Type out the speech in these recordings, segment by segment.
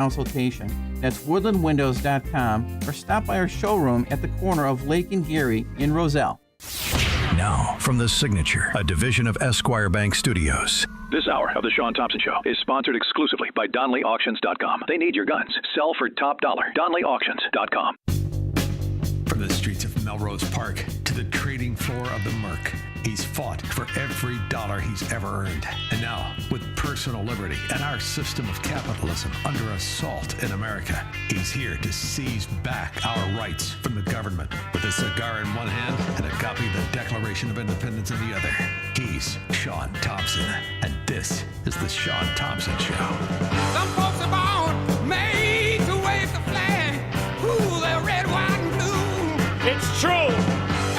consultation. That's woodlandwindows.com or stop by our showroom at the corner of Lake and Geary in Roselle. Now, from The Signature, a division of Esquire Bank Studios. This hour of the Shaun Thompson Show is sponsored exclusively by DonleyAuctions.com. They need your guns. Sell for top dollar. DonleyAuctions.com. From the streets of Melrose Park to the trading floor of the Merc, he's fought for every dollar he's ever earned. And now, with personal liberty and our system of capitalism under assault in America, he's here to seize back our rights from the government. With a cigar in one hand and a copy of the Declaration of Independence in the other, he's Shaun Thompson. And this is the Shaun Thompson Show. Some folks are born made to wave the flag. Ooh, they're red, white, and blue. It's true.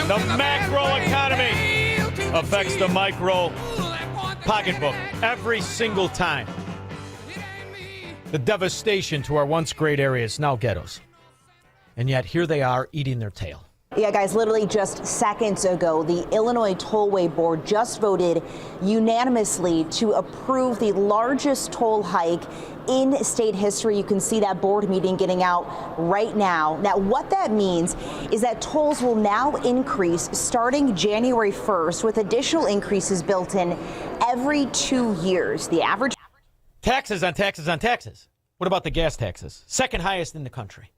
The macro economy affects the micro pocketbook every single time. The devastation to our once great areas, now ghettos. And yet here they are eating their tail. Yeah, guys, literally just seconds ago, the Illinois Tollway Board just voted unanimously to approve the largest toll hike in state history. You can see that board meeting getting out right now. Now, what that means is that tolls will now increase starting January 1st, with additional increases built in every 2 years. The average Taxes on taxes on taxes. What about the gas taxes? Second highest in the country.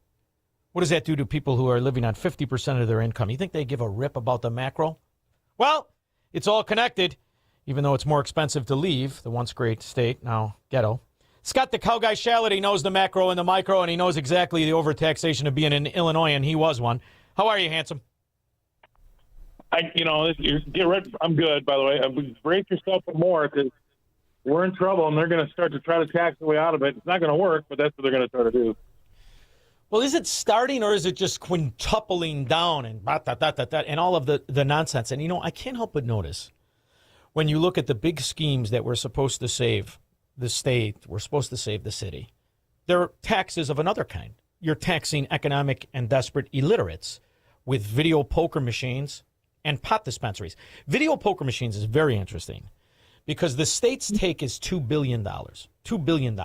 What does that do to people who are living on 50% of their income? You think they give a rip about the macro? Well, it's all connected, even though it's more expensive to leave the once great state, now ghetto. Scott the cow guy Shellady knows the macro and the micro, and he knows exactly the overtaxation of being in Illinois, and he was one. How are you, handsome? Get ready. I'm good, by the way. Brace yourself for more, because we're in trouble, and they're going to start to try to tax the way out of it. It's not going to work, but that's what they're going to try to do. Well, is it starting, or is it just quintupling down and and all of the nonsense? And, I can't help but notice when you look at the big schemes that we're supposed to save the state, we're supposed to save the city, they're taxes of another kind. You're taxing economic and desperate illiterates with video poker machines and pot dispensaries. Video poker machines is very interesting because the state's take is $2 billion. $2 billion.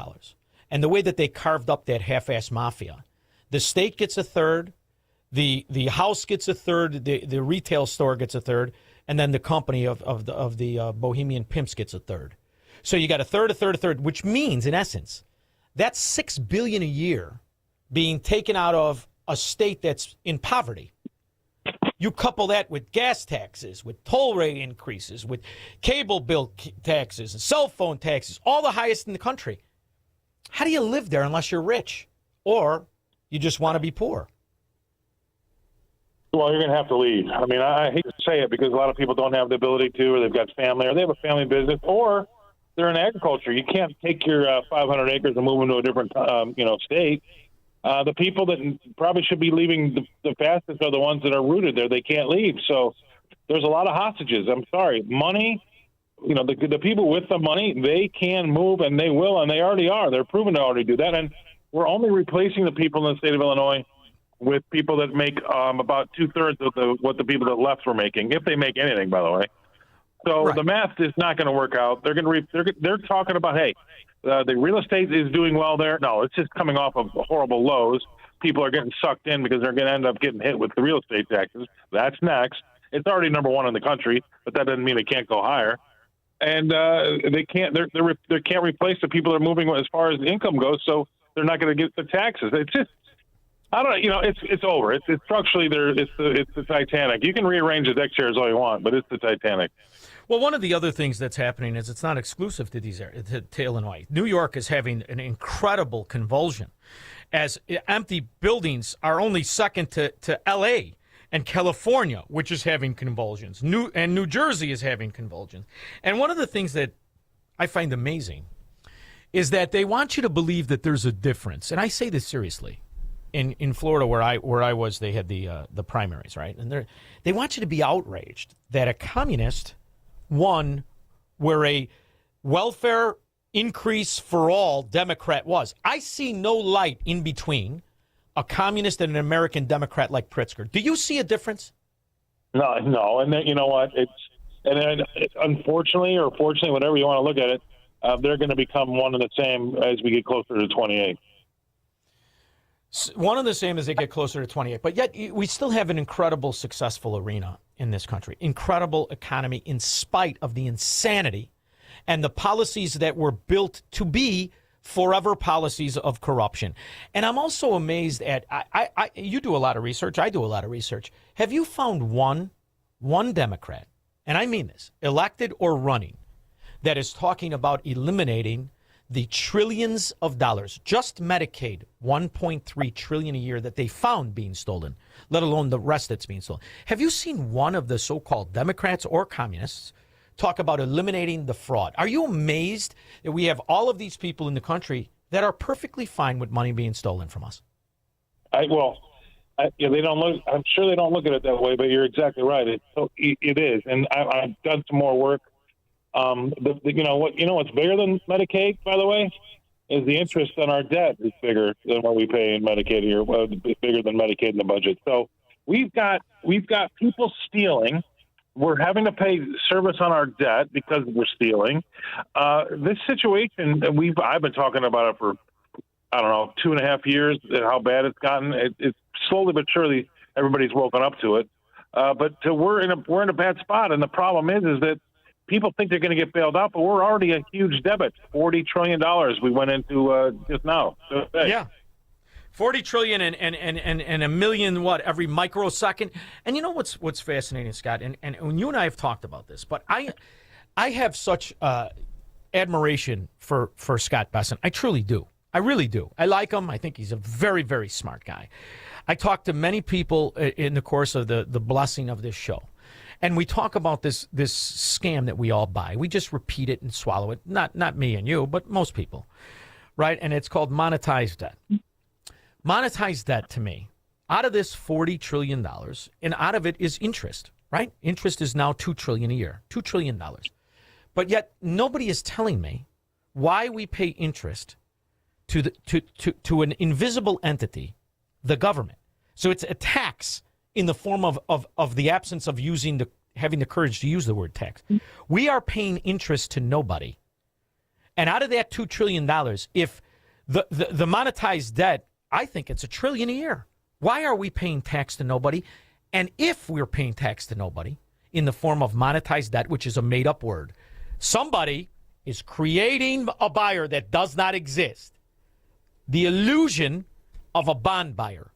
And the way that they carved up that half-ass mafia, the state gets a third, the house gets a third, the retail store gets a third, and then the company of the Bohemian Pimps gets a third. So you got a third, which means, in essence, that's $6 billion a year being taken out of a state that's in poverty. You couple that with gas taxes, with toll rate increases, with cable bill taxes, and cell phone taxes, all the highest in the country. How do you live there unless you're rich? Or you just want to be poor? Well, you're going to have to leave. I mean, I hate to say it because a lot of people don't have the ability to, or they've got family, or they have a family business, or they're in agriculture. You can't take your 500 acres and move them to a different, state. The people that probably should be leaving the fastest are the ones that are rooted there. They can't leave. So there's a lot of hostages. I'm sorry. Money, the people with the money, they can move, and they will, and they already are. They're proven to already do that. And we're only replacing the people in the state of Illinois with people that make about 2/3 of what the people that left were making, if they make anything, by the way. So right. The math is not going to work out. They're talking about, hey, the real estate is doing well there. No, it's just coming off of horrible lows. People are getting sucked in because they're going to end up getting hit with the real estate taxes. That's next. It's already number one in the country, but that doesn't mean it can't go higher. And they can't replace the people that are moving as far as the income goes. So they're not going to get the taxes. It's just, I don't know. It's over. It's structurally there. It's the Titanic. You can rearrange the deck chairs all you want, but it's the Titanic. Well, one of the other things that's happening is it's not exclusive to these areas, to Illinois. New York is having an incredible convulsion, as empty buildings are only second to L.A. and California, which is having convulsions. New Jersey is having convulsions. And one of the things that I find amazing is that they want you to believe that there's a difference. And I say this seriously. In Florida, where I was, they had the primaries, right? And they want you to be outraged that a communist won where a welfare increase for all Democrat was. I see no light in between a communist and an American Democrat like Pritzker. Do you see a difference? No. And then, you know what? It's unfortunately or fortunately, whatever you want to look at it, they're going to become one and the same as we get closer to 28. One and the same as they get closer to 28. But yet we still have an incredible, successful arena in this country. Incredible economy in spite of the insanity and the policies that were built to be forever policies of corruption. And I'm also amazed at, you do a lot of research, I do a lot of research. Have you found one Democrat, and I mean this, elected or running, that is talking about eliminating the trillions of dollars, just Medicaid, 1.3 trillion a year that they found being stolen, let alone the rest that's being stolen? Have you seen one of the so-called Democrats or communists talk about eliminating the fraud? Are you amazed that we have all of these people in the country that are perfectly fine with money being stolen from us? They don't look. I'm sure they don't look at it that way, but you're exactly right. It is, and I've done some more work. What's bigger than Medicaid, by the way, is the interest on our debt is bigger than what we pay in Medicaid here. Well, it's bigger than Medicaid in the budget. So we've got people stealing. We're having to pay service on our debt because we're stealing. This situation, I've been talking about it for, 2.5 years, how bad it's gotten. It's slowly but surely everybody's woken up to it. But we're in a bad spot. And the problem is that people think they're going to get bailed out, but we're already a huge debit. $40 trillion we went into just now. Yeah. 40 trillion and a million every microsecond. And you know what's fascinating, Scott, and you and I have talked about this, but I have such admiration for Scott Besson. I truly do. I really do. I like him. I think he's a very, very smart guy. I talked to many people in the course of the blessing of this show. And we talk about this scam that we all buy. We just repeat it and swallow it. Not me and you, but most people. Right? And it's called monetized debt. Monetized debt, to me, out of this $40 trillion, and out of it is interest, right? Interest is now $2 trillion a year, $2 trillion. But yet nobody is telling me why we pay interest to an invisible entity, the government. So it's a tax in the form of the absence of having the courage to use the word tax. We are paying interest to nobody. And out of that $2 trillion, if the monetized debt, I think it's $1 trillion a year. Why are we paying tax to nobody? And if we're paying tax to nobody in the form of monetized debt, which is a made-up word, somebody is creating a buyer that does not exist, the illusion of a bond buyer,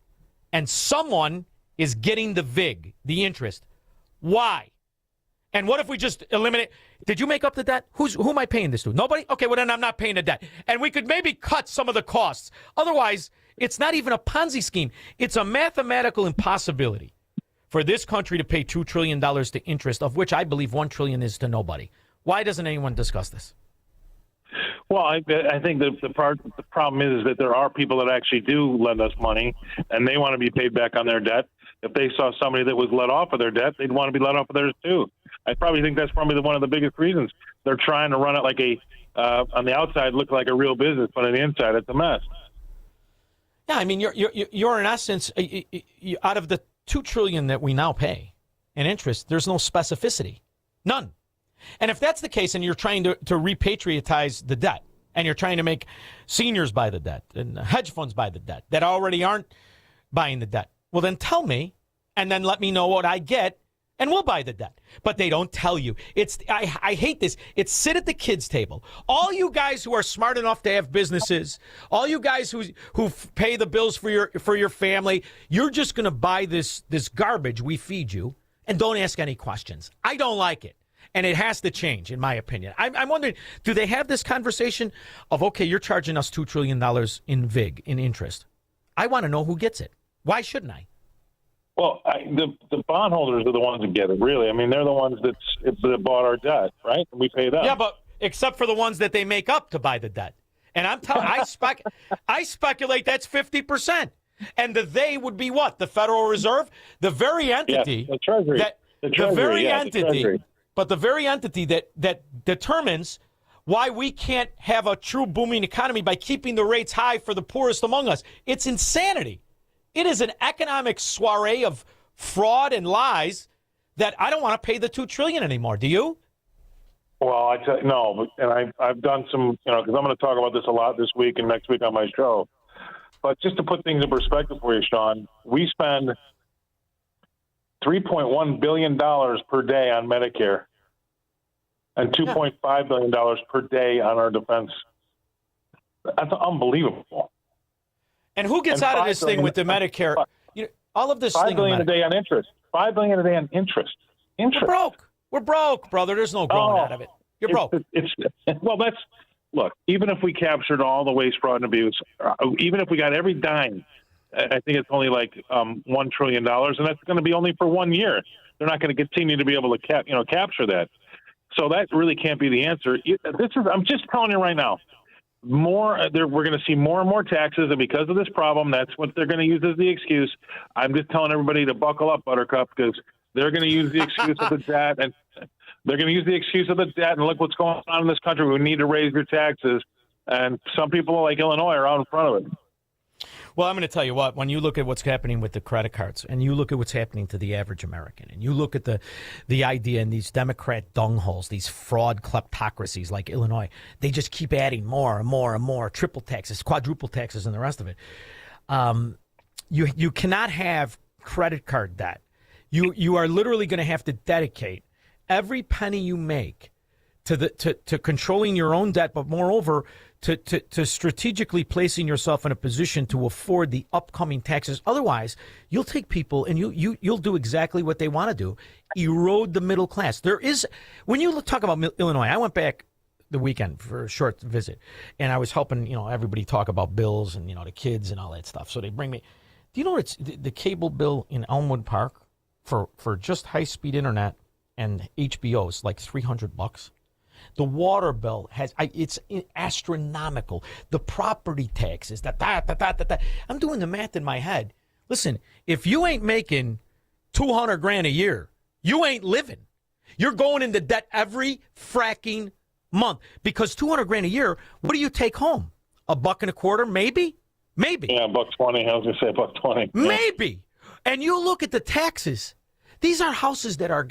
and someone is getting the VIG, the interest. Why? And what if we just eliminate? Did you make up the debt? Who am I paying this to? Nobody? Okay, well, then I'm not paying the debt. And we could maybe cut some of the costs. Otherwise, it's not even a Ponzi scheme. It's a mathematical impossibility for this country to pay $2 trillion to interest, of which I believe $1 trillion is to nobody. Why doesn't anyone discuss this? Well, I think the problem is that there are people that actually do lend us money, and they want to be paid back on their debt. If they saw somebody that was let off of their debt, they'd want to be let off of theirs too. I probably think that's probably one of the biggest reasons. They're trying to run it like on the outside look like a real business, but on the inside it's a mess. Yeah, I mean, you're in essence, out of the $2 trillion that we now pay in interest, there's no specificity, none. And if that's the case, and you're trying to repatriatize the debt, and you're trying to make seniors buy the debt and hedge funds buy the debt that already aren't buying the debt, well, then tell me, and then let me know what I get, and we'll buy the debt. But they don't tell you. I hate this. It's sit at the kids' table. All you guys who are smart enough to have businesses, all you guys who pay the bills for your family, you're just going to buy this garbage we feed you and don't ask any questions. I don't like it. And it has to change, in my opinion. I'm wondering, do they have this conversation of, okay, you're charging us $2 trillion in VIG, in interest. I want to know who gets it. Why shouldn't I? Well, the bondholders are the ones that get it, really. I mean, they're the ones that bought our debt, right? And we pay them. Yeah, but except for the ones that they make up to buy the debt. And I'm telling I speculate that's 50%. And they would be what? The Federal Reserve? The very entity. Yeah, the Treasury. The very entity. But the very entity that determines why we can't have a true booming economy by keeping the rates high for the poorest among us. It's insanity. It is an economic soiree of fraud and lies that I don't want to pay the $2 trillion anymore. Do you? Well, no, and I've done some, because I'm going to talk about this a lot this week and next week on my show. But just to put things in perspective for you, Shaun, we spend $3.1 billion per day on Medicare and $2.5 billion per day on our defense. That's unbelievable. And who gets out of this thing with the Medicare? All of this $5 thing. billion a day on interest. $5 billion a day on interest. We're broke. We're broke, brother. There's no growing out of it. You're broke. Look, even if we captured all the waste, fraud, and abuse, even if we got every dime, I think it's only like $1 trillion, and that's going to be only for 1 year. They're not going to continue to be able to capture that. So that really can't be the answer. I'm just telling you right now. We're going to see more and more taxes, and because of this problem, that's what they're going to use as the excuse. I'm just telling everybody to buckle up, Buttercup, because they're going to use the excuse of the debt, and they're going to use the excuse of the debt. And look what's going on in this country. We need to raise your taxes, and some people like Illinois are out in front of it. Well, I'm going to tell you what, when you look at what's happening with the credit cards and you look at what's happening to the average American and you look at the idea in these Democrat dungholes, these fraud kleptocracies like Illinois, they just keep adding more and more and more triple taxes, quadruple taxes, and the rest of it. You cannot have credit card debt. You are literally going to have to dedicate every penny you make to controlling your own debt, but moreover, to strategically placing yourself in a position to afford the upcoming taxes. Otherwise, you'll take people and you'll do exactly what they want to do, erode the middle class. When you talk about Illinois, I went back the weekend for a short visit, and I was helping everybody talk about bills and the kids and all that stuff. So they bring me. Do you know it's the cable bill in Elmwood Park for just high speed internet and HBO is like $300? The water bill it's astronomical. The property taxes, I'm doing the math in my head. Listen, if you ain't making $200,000 a year, you ain't living. You're going into debt every fracking month because $200,000 a year. What do you take home? $1.25, maybe. Yeah, $1.20. I was gonna say $1.20. Maybe. And you look at the taxes. These are houses that are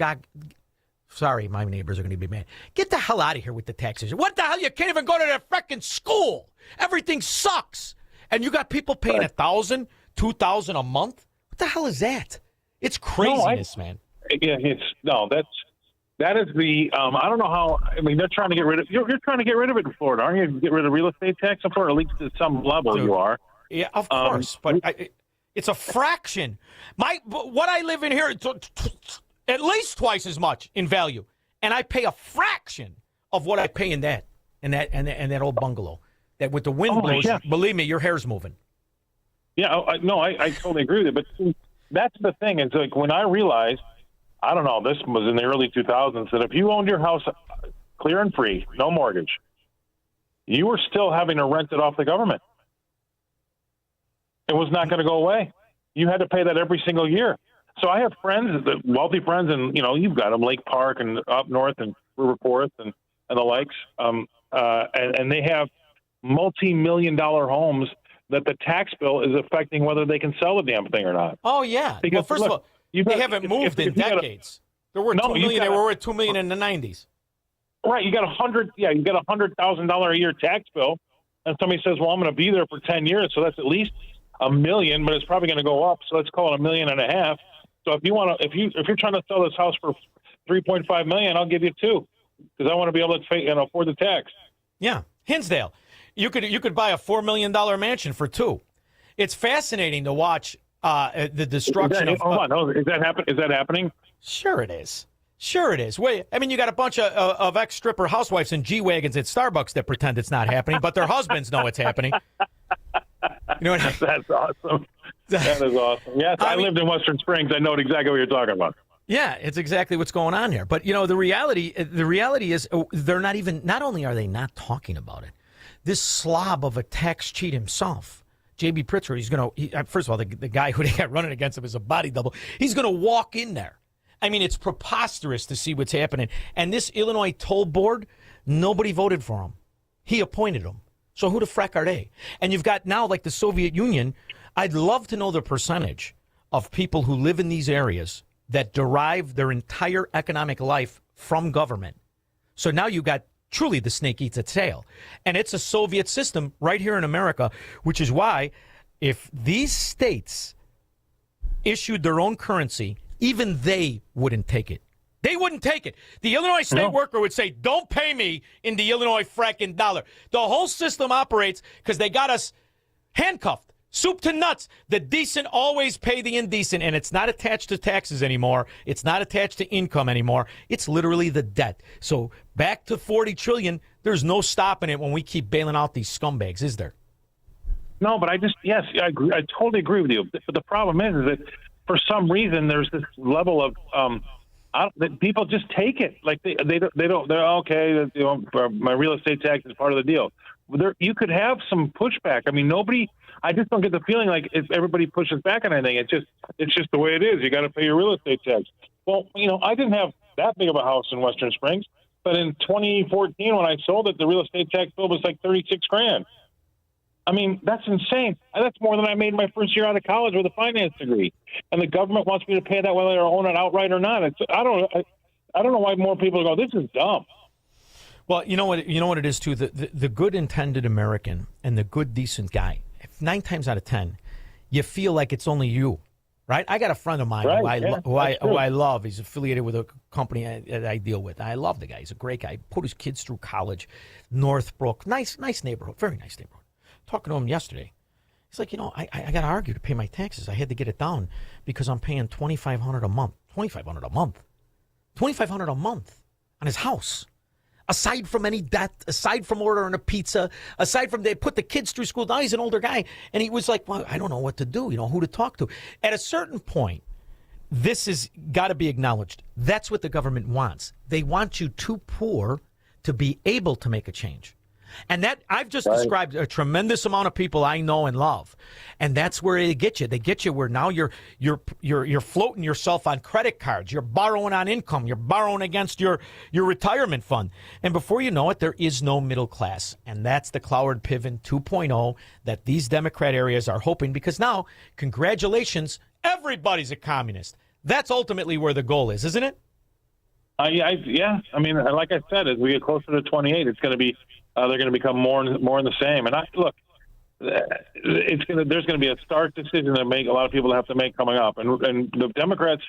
Sorry, my neighbors are going to be mad. Get the hell out of here with the taxes. What the hell? You can't even go to the frickin' school. Everything sucks. And you got people paying $1,000, $2,000 a month. What the hell is that? It's craziness, man. Yeah, that is the. I don't know how. I mean, they're trying to get rid of. You're trying to get rid of it in Florida, aren't you? Get rid of real estate tax in Florida, at least at some level. You are. Yeah, of course, but it's a fraction. What I live in here. At least twice as much in value, and I pay a fraction of what I pay in that old bungalow. That with the wind blows, believe me, your hair's moving. Yeah, I totally agree with it. But that's the thing. It's like when I realized, I don't know, this was in the early 2000s, that if you owned your house clear and free, no mortgage, you were still having to rent it off the government. It was not going to go away. You had to pay that every single year. So I have friends, wealthy friends, and you've got them, Lake Park and up north and River Forest and the likes, and they have multi-million-dollar homes that the tax bill is affecting whether they can sell the damn thing or not. Oh yeah, because, well, first of all, they haven't moved in decades. There were $2 million. They were worth $2 million in the '90s. Right, you got $100,000 a year tax bill, and somebody says, "Well, I'm going to be there for 10 years, so that's at least $1 million, but it's probably going to go up. So let's call it $1.5 million." So if you're trying to sell this house for $3.5 million, I'll give you $2 million because I want to be able to afford the tax. Yeah, Hinsdale, you could buy a $4 million mansion for $2 million. It's fascinating to watch the destruction of. Hold on, is that happening? Sure, it is. Sure, it is. Wait, I mean, you got a bunch of ex-stripper housewives in G-wagons at Starbucks that pretend it's not happening, but their husbands know it's happening. You know what I mean? That's awesome. That is awesome. Yes, I lived in Western Springs. I know exactly what you're talking about. Yeah, it's exactly what's going on here. But the reality is they're not only are they not talking about it, this slob of a tax cheat himself, J.B. Pritzker, he's going to, first of all, the guy who they got running against him is a body double. He's going to walk in there. I mean, it's preposterous to see what's happening. And this Illinois toll board, nobody voted for him. He appointed them. So who the frack are they? And you've got now, like the Soviet Union, I'd love to know the percentage of people who live in these areas that derive their entire economic life from government. So now you got truly the snake eats its tail. And it's a Soviet system right here in America, which is why if these states issued their own currency, even they wouldn't take it. They wouldn't take it. The Illinois state worker would say, don't pay me in the Illinois fracking dollar. The whole system operates because they got us handcuffed, soup to nuts. The decent always pay the indecent, and it's not attached to taxes anymore. It's not attached to income anymore. It's literally the debt. So back to $40 trillion, there's no stopping it when we keep bailing out these scumbags, is there? No, but yes, I agree. I totally agree with you. But the problem is that for some reason there's this level of that people just take it like they don't. They're okay. You know, my real estate tax is part of the deal. You could have some pushback. I mean, nobody. I just don't get the feeling like if everybody pushes back on anything. It's just the way it is. You got to pay your real estate tax. Well, you know, I didn't have that big of a house in Western Springs, but in 2014 when I sold it, the real estate tax bill was like $36,000. I mean, that's insane. That's more than I made my first year out of college with a finance degree. And the government wants me to pay that whether I own it outright or not. I don't know why more people go, this is dumb. Well, you know what it is too. The good intended American and the good decent guy. 9 times out of 10, you feel like it's only you, right? I got a friend of mine who I love. He's affiliated with a company I deal with. I love the guy. He's a great guy. Put his kids through college, Northbrook, nice neighborhood, very nice neighborhood. Talking to him yesterday, he's like, I got to argue to pay my taxes. I had to get it down because I'm paying $2,500 a month. $2,500 a month. $2,500 a month on his house. Aside from any debt, aside from ordering a pizza, aside from they put the kids through school. Now he's an older guy, and he was like, well, I don't know what to do, who to talk to. At a certain point, this has got to be acknowledged. That's what the government wants. They want you too poor to be able to make a change. And that I've just described a tremendous amount of people I know and love, and that's where they get you. They get you where now you're floating yourself on credit cards. You're borrowing on income. You're borrowing against your retirement fund, and before you know it, there is no middle class. And that's the Cloward Piven 2.0 that these Democrat areas are hoping. Because now, congratulations, everybody's a communist. That's ultimately where the goal is, isn't it? Yeah. I mean, like I said, as we get closer to 28, it's going to be. They're going to become more in the same. And there's going to be a stark decision that a lot of people have to make coming up. And the Democrats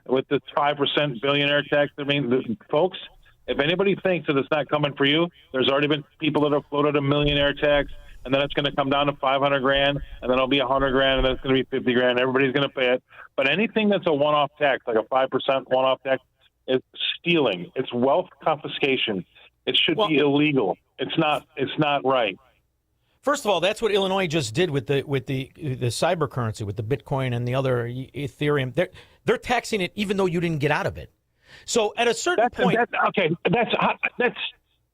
with the 5% billionaire tax. I mean, folks, if anybody thinks that it's not coming for you, there's already been people that have floated a millionaire tax, and then it's going to come down to $500,000, and then it'll be $100,000, and then it's going to be $50,000. Everybody's going to pay it. But anything that's a one-off tax, like a 5% one-off tax, is stealing. It's wealth confiscation. It should be illegal. It's not right. First of all, that's what Illinois just did with the cyber currency, with the Bitcoin and the other Ethereum. They're taxing it even though you didn't get out of it. So at a certain point,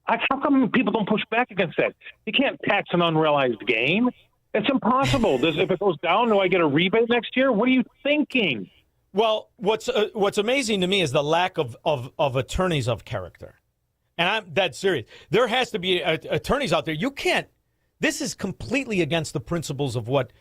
how come people don't push back against that? You can't tax an unrealized gain. It's impossible. If it goes down, do I get a rebate next year? What are you thinking? Well, what's amazing to me is the lack of attorneys of character. And I'm dead serious. There has to be attorneys out there. You can't. This is completely against the principles of what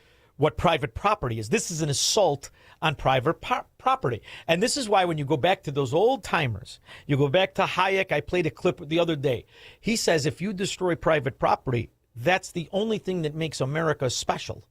private property is. This is an assault on private property. And this is why when you go back to those old timers, you go back to Hayek. I played a clip the other day. He says if you destroy private property, that's the only thing that makes America special.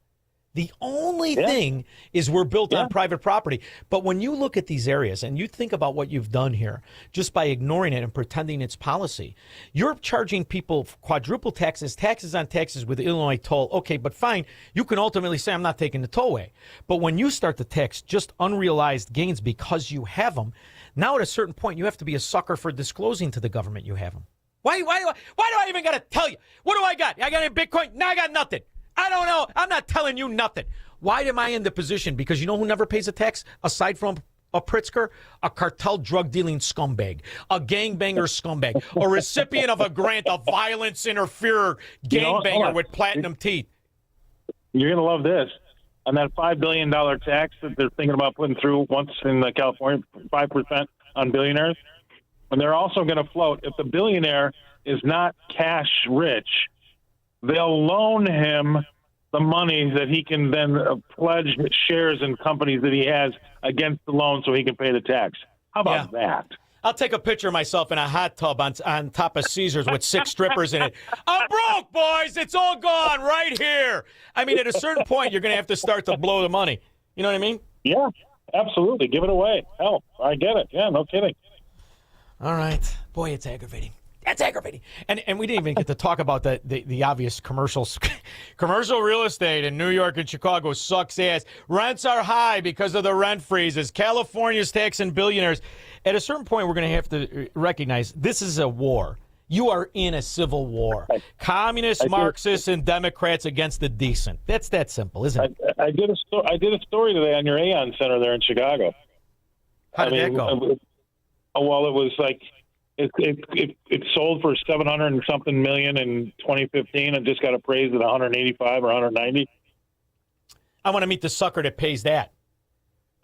The only thing is we're built on private property. But when you look at these areas and you think about what you've done here, just by ignoring it and pretending it's policy, you're charging people quadruple taxes on taxes with Illinois toll. Okay, but fine. You can ultimately say, I'm not taking the tollway. But when you start to tax just unrealized gains because you have them, now at a certain point, you have to be a sucker for disclosing to the government you have them. Why do I even got to tell you? What do I got? I got any Bitcoin? No, I got nothing. I don't know. I'm not telling you nothing. Why am I in the position? Because you know who never pays a tax aside from a Pritzker? A cartel drug-dealing scumbag, a gangbanger scumbag, a recipient of a grant, a violence interferer gangbanger with platinum teeth. You're going to love this. On that $5 billion tax that they're thinking about putting through once in California, 5% on billionaires, and they're also going to float, if the billionaire is not cash rich, they'll loan him the money that he can then pledge shares in companies that he has against the loan so he can pay the tax. How about that? I'll take a picture of myself in a hot tub on top of Caesars with 6 strippers in it. I'm broke, boys. It's all gone right here. I mean, at a certain point, you're going to have to start to blow the money. You know what I mean? Yeah, absolutely. Give it away. Hell, I get it. Yeah, no kidding. All right. Boy, it's aggravating. That's aggravating. And we didn't even get to talk about the obvious commercials. Commercial real estate in New York and Chicago sucks ass. Rents are high because of the rent freezes. California's taxing billionaires. At a certain point, we're going to have to recognize this is a war. You are in a civil war. Communists, Marxists, and Democrats against the decent. That's that simple, isn't it? I did a story today on your Aon Center there in Chicago. How did that go? Well, it was like it sold for $700 and something million in 2015 and just got appraised at 185 or 190. I want to meet the sucker that pays that.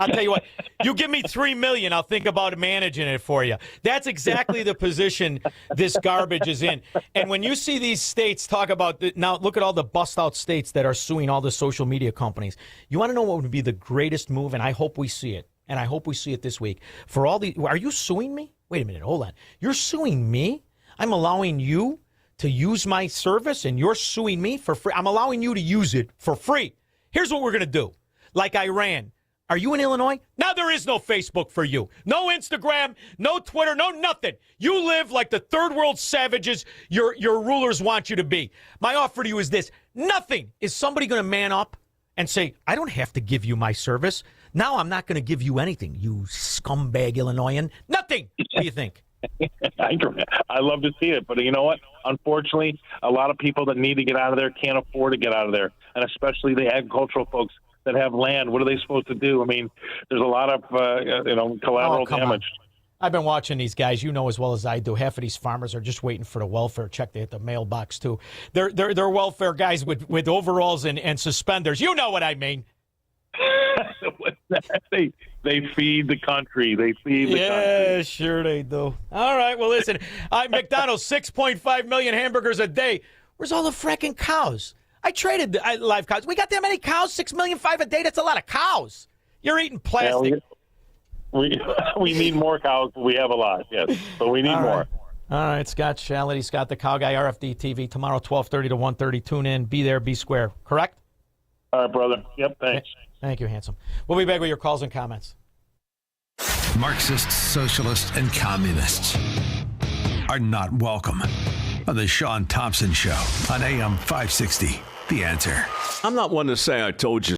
I'll tell you what, you give me $3 million, I'll think about managing it for you. That's exactly the position this garbage is in. And when you see these states talk about, now look at all the bust-out states that are suing all the social media companies. You want to know what would be the greatest move, and I hope we see it, and I hope we see it this week. For all the, are you suing me? Wait a minute, hold on. You're suing me? I'm allowing you to use my service, and you're suing me for free? I'm allowing you to use it for free. Here's what we're going to do. Like Iran. Are you in Illinois? Now there is no Facebook for you. No Instagram, no Twitter, no nothing. You live like the third world savages your rulers want you to be. My offer to you is this. Nothing. Is somebody going to man up and say, I don't have to give you my service. Now I'm not going to give you anything, you scumbag Illinoisan. Nothing. What do you think? I love to see it, but you know what? Unfortunately, a lot of people that need to get out of there can't afford to get out of there, and especially the agricultural folks that have land. What are they supposed to do? I mean, there's a lot of collateral damage. I've been watching these guys, you know as well as I do. Half of these farmers are just waiting for the welfare check. They hit the mailbox too. They're welfare guys with overalls and suspenders. You know what I mean? They feed the country. They feed the country. Yeah, sure they do. All right, well, listen. McDonald's, 6.5 million hamburgers a day. Where's all the fracking cows? I traded live cows. We got that many cows? 6.5 million a day? That's a lot of cows. You're eating plastic. Yeah, we need more cows, but we have a lot, yes. But we need more. All right, Scott Shellady, Scott the Cow Guy, RFD TV, tomorrow, 12:30 to 1:30. Tune in. Be there, be square. Correct? All right, brother. Yep, thanks. Thank you, handsome. We'll be back with your calls and comments. Marxists, socialists, and communists are not welcome on the Shaun Thompson Show on AM 560. The Answer. I'm not one to say I told you